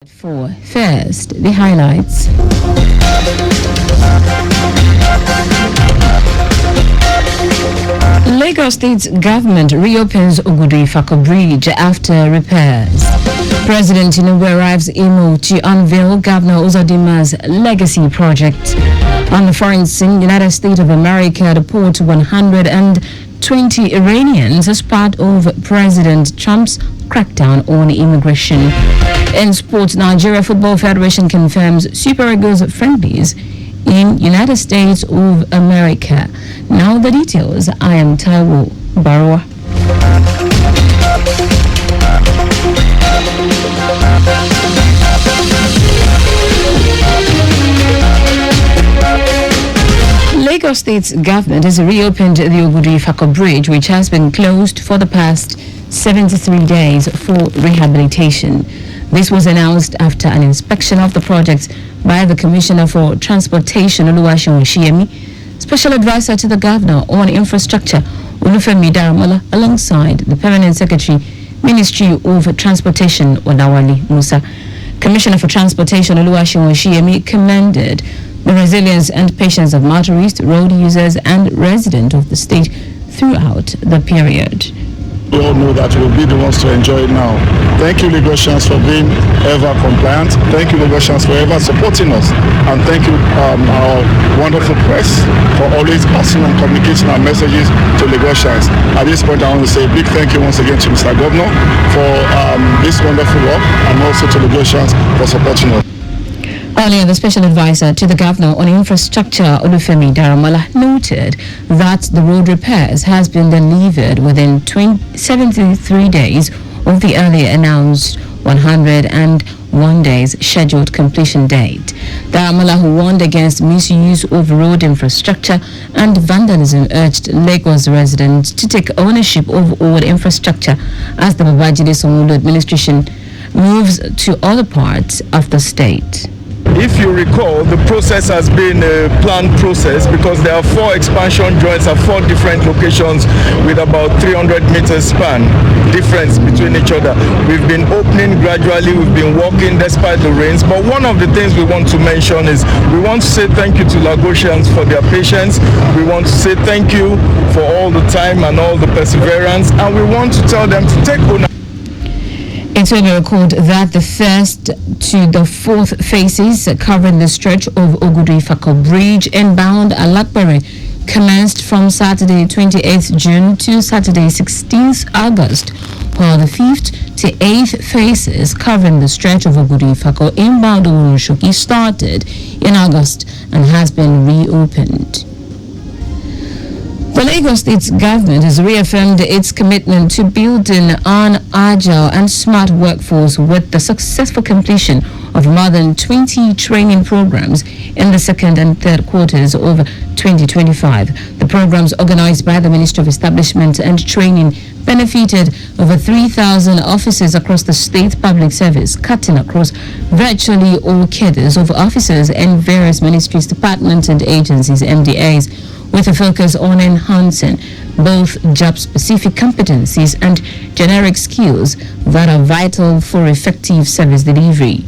First, the highlights. Lagos State's government reopens Ogudu-Ifako Bridge after repairs. President Tinubu arrives Imo to unveil Governor Uzodima's legacy project. On the foreign scene, United States of America deport 120 Iranians as part of President Trump's crackdown on immigration. In sports, Nigeria Football Federation confirms Super Eagles friendlies in United States of America. Now the details. I am Taiwo Baruwa. Lagos State's government has reopened the Ogudu-Ifako Bridge, which has been closed for the past 73 days for rehabilitation. This was announced after an inspection of the project by the Commissioner for Transportation, Oluwaseun Oshiyemi, Special Advisor to the Governor on Infrastructure, Olufemi Daramola, alongside the Permanent Secretary, Ministry of Transportation, Olawale Musa. Commissioner for Transportation, Oluwaseun Oshiyemi, commended the resilience and patience of motorists, road users, and residents of the state throughout the period. We all know that we'll be the ones to enjoy it now. Thank you, Lagosians, for being ever compliant. Thank you, Lagosians, for ever supporting us. And thank you, our wonderful press, for always passing and communicating our messages to Lagosians. At this point, I want to say a big thank you once again to Mr. Governor for this wonderful work, and also to Lagosians for supporting us. Earlier, the Special Advisor to the Governor on Infrastructure, Olufemi Daramola, noted that the road repairs has been delivered within 73 days of the earlier announced 101 days scheduled completion date. Daramola, who warned against misuse of road infrastructure and vandalism, urged Lagos residents to take ownership of all infrastructure as the Babajide Sanwo-Olu administration moves to other parts of the state. If you recall, the process has been a planned process because there are 4 expansion joints at 4 different locations with about 300 meters span difference between each other. We've been opening gradually, we've been working despite the rains, but one of the things we want to mention is we want to say thank you to Lagosians for their patience. We want to say thank you for all the time and all the perseverance, and we want to tell them to take ownership. It will be recorded that the first to the 4th phases covering the stretch of Ogudu-Ifako Bridge inbound Alakbere commenced from Saturday 28th June to Saturday 16th August, while the 5th to 8th phases covering the stretch of Ogudu-Ifako inbound Olusoki started in August and has been reopened. The Lagos State government has reaffirmed its commitment to building an agile and smart workforce with the successful completion of more than 20 training programs in the second and third quarters of 2025. The programs organized by the Ministry of Establishment and Training benefited over 3,000 officers across the state public service, cutting across virtually all cadres of officers in various ministries, departments, and agencies, MDAs, with a focus on enhancing both job-specific competencies and generic skills that are vital for effective service delivery.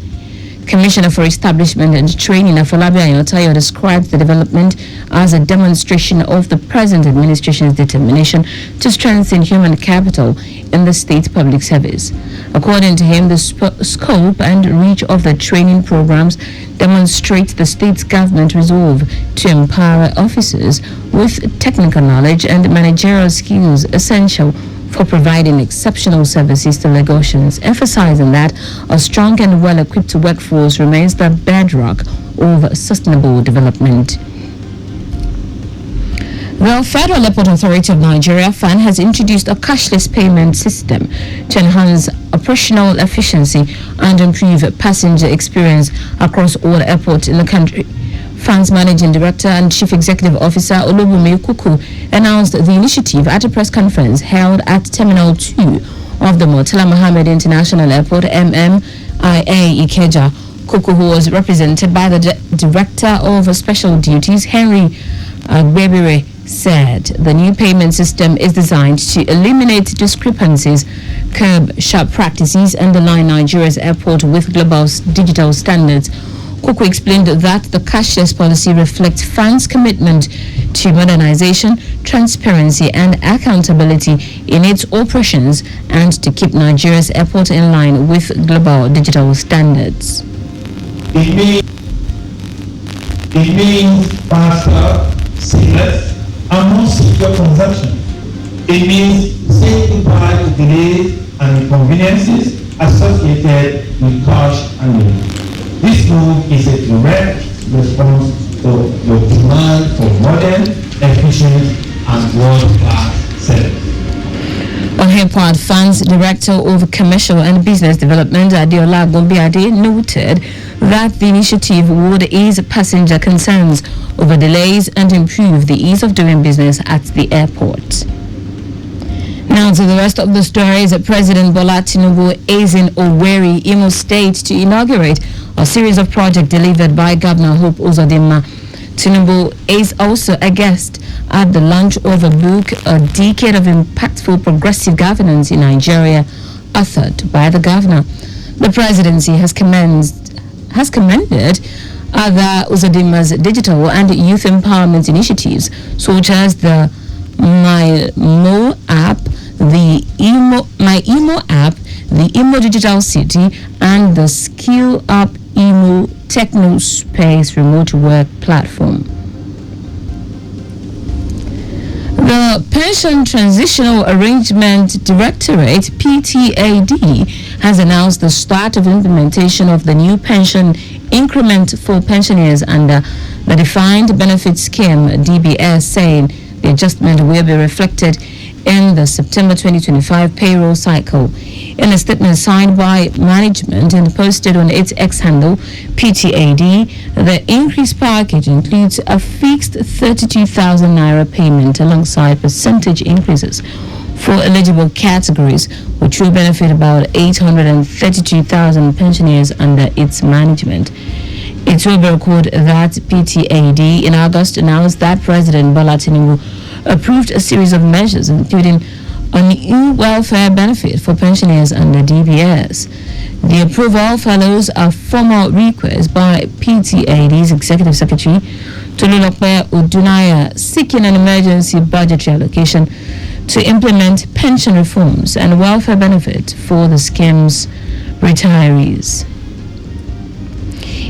Commissioner for Establishment and Training, Afolabi Ayotayo, described the development as a demonstration of the present administration's determination to strengthen human capital in the state public service. According to him, the scope and reach of the training programs demonstrate the state's government resolve to empower officers with technical knowledge and managerial skills essential for providing exceptional services to Lagosians, emphasizing that a strong and well-equipped workforce remains the bedrock of sustainable development. The Federal Airport Authority of Nigeria, FAN, has introduced a cashless payment system to enhance operational efficiency and improve passenger experience across all airports in the country. FAN's Managing Director and Chief Executive Officer Olubunmi Kuku announced the initiative at a press conference held at Terminal 2 of the Murtala Mohammed International Airport, MMIA Ikeja. Kuku, who was represented by the Director of Special Duties, Henry Gbebere, said the new payment system is designed to eliminate discrepancies curb sharp practices, and align Nigeria's airport with global digital standards. Koko explained that the cashless policy reflects FAN's commitment to modernization, transparency, and accountability in its operations and to keep Nigeria's airport in line with global digital standards. It means faster, seamless, and more secure transaction. It means saying goodbye to delays and inconveniences associated with cash handling. This move is a direct response to the demand for modern, efficient, and world-class service. On her part, FAN's Director of Commercial and Business Development, Adeola Gombiade, noted that the initiative would ease passenger concerns over delays and improve the ease of doing business at the airport. Now to the rest of the stories. President Bola Tinubu is in Owerri, Imo State, to inaugurate a series of projects delivered by Governor Hope Uzodinma. Tinubu is also a guest at the launch of a book, A Decade of Impactful Progressive Governance in Nigeria, authored by the governor. The presidency has commended other Uzodinma's digital and youth empowerment initiatives, such as the My Imo app, the My Imo app, the Imo Digital City, and the Skill Up Imo Techno Space remote work platform. The Pension Transitional Arrangement Directorate, PTAD, has announced the start of implementation of the new pension increment for pensioners under the Defined Benefit Scheme, DBS, saying the adjustment will be reflected in the September 2025 payroll cycle. In a statement signed by management and posted on its X handle, PTAD, the increased package includes a fixed 32,000 naira payment alongside percentage increases for eligible categories, which will benefit about 832,000 pensioners under its management. It will be recorded that PTAD in August announced that President Bola Tinubu approved a series of measures, including a new welfare benefit for pensioners under DBS. The approval follows a formal request by PTAD's Executive Secretary, Tolulope Odunaya, seeking an emergency budgetary allocation to implement pension reforms and welfare benefit for the scheme's retirees.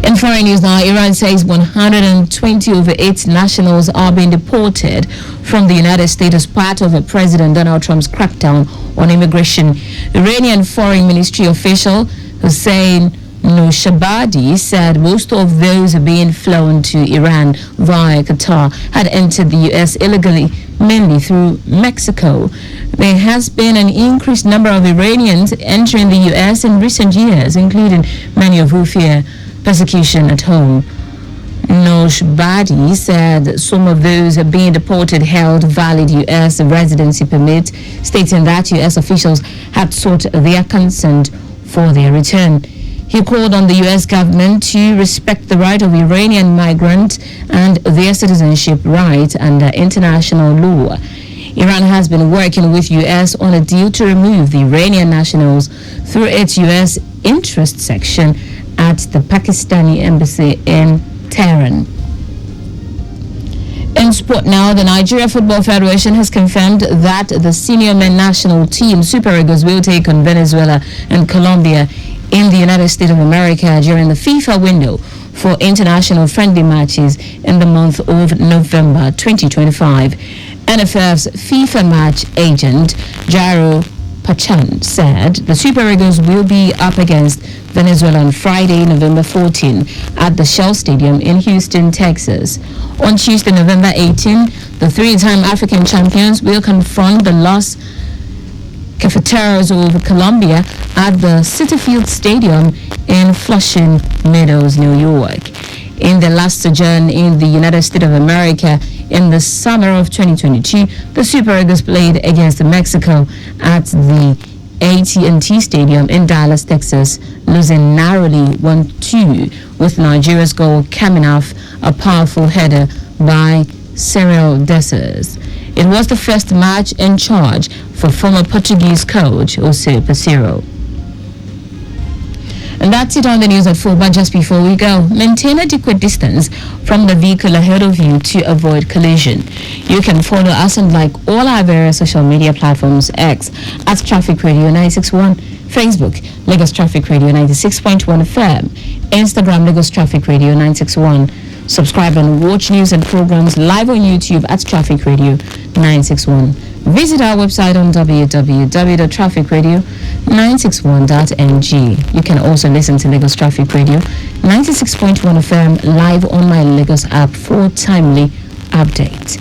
In foreign news now, Iran says 120 over its nationals are being deported from the United States as part of President Donald Trump's crackdown on immigration. Iranian Foreign Ministry official Hussein Noshabadi said most of those being flown to Iran via Qatar had entered the U.S. illegally, mainly through Mexico. There has been an increased number of Iranians entering the U.S. in recent years, including many of who fear persecution at home. Noshabadi said some of those being deported held valid U.S. residency permits, stating that U.S. officials had sought their consent for their return. He called on the U.S. government to respect the right of Iranian migrants and their citizenship rights under international law. Iran has been working with U.S. on a deal to remove the Iranian nationals through its U.S. interest section at the Pakistani embassy in Tehran. In sport now, the Nigeria Football Federation has confirmed that the senior men national team, Super Eagles, will take on Venezuela and Colombia in the United States of America during the FIFA window for international friendly matches in the month of November 2025. NFF's FIFA match agent, Jairo Pachan, said the Super Eagles will be up against Venezuela on Friday, November 14 at the Shell Stadium in Houston, Texas. On Tuesday, November 18, the three-time African champions will confront the Los Cafeteros of Colombia at the Citi Field Stadium in Flushing Meadows, New York. In their last sojourn in the United States of America in the summer of 2022, the Super Eagles played against Mexico at the AT&T Stadium in Dallas, Texas, losing narrowly 1-2, with Nigeria's goal coming off a powerful header by Cyril Dessers. It was the first match in charge for former Portuguese coach Jose Peseiro. And that's it on the news at 4. But just before we go, maintain adequate distance from the vehicle ahead of you to avoid collision. You can follow us on like all our various social media platforms: X at Traffic Radio 961, Facebook Lagos Traffic Radio 96.1 FM, Instagram Lagos Traffic Radio 961. Subscribe and watch news and programs live on YouTube at Traffic Radio 961. Visit our website on www.trafficradio961.ng. You can also listen to Lagos Traffic Radio 96.1 FM live on my Lagos app for timely updates.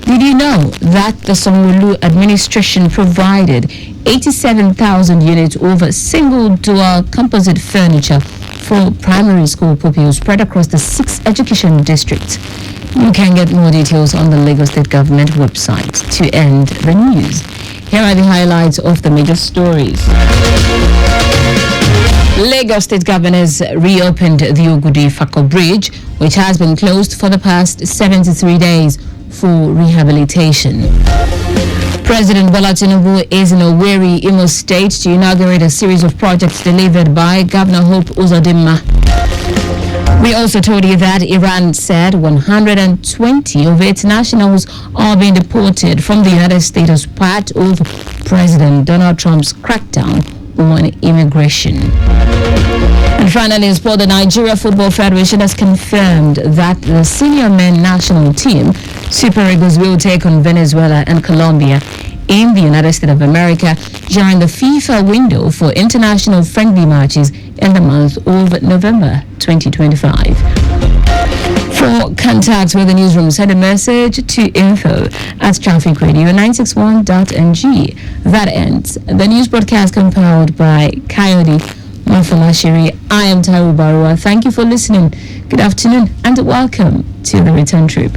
Did you know that the Sanwo-Olu administration provided 87,000 units of single door composite furniture for primary school pupils spread across the 6 education districts? You can get more details on the Lagos State Government website. To end the news, here are the highlights of the major stories. Lagos State Government has reopened the Ogudi-Ifako Bridge, which has been closed for the past 73 days for rehabilitation. President Bola Tinubu is in Owerri, Imo State, to inaugurate a series of projects delivered by Governor Hope Uzodinma. We also told you that Iran said 120 of its nationals are being deported from the United States as part of President Donald Trump's crackdown on immigration. And finally, in sport, the Nigeria Football Federation has confirmed that the senior men national team, Super Eagles, will take on Venezuela and Colombia in the United States of America during the FIFA window for international friendly matches in the month of November 2025. For contacts with the newsroom, send a message to info@trafficradio961.ng. That ends the news broadcast compiled by Coyote Mafalashiri. I am Taiwo Baruwa. Thank you for listening. Good afternoon and welcome to the return trip.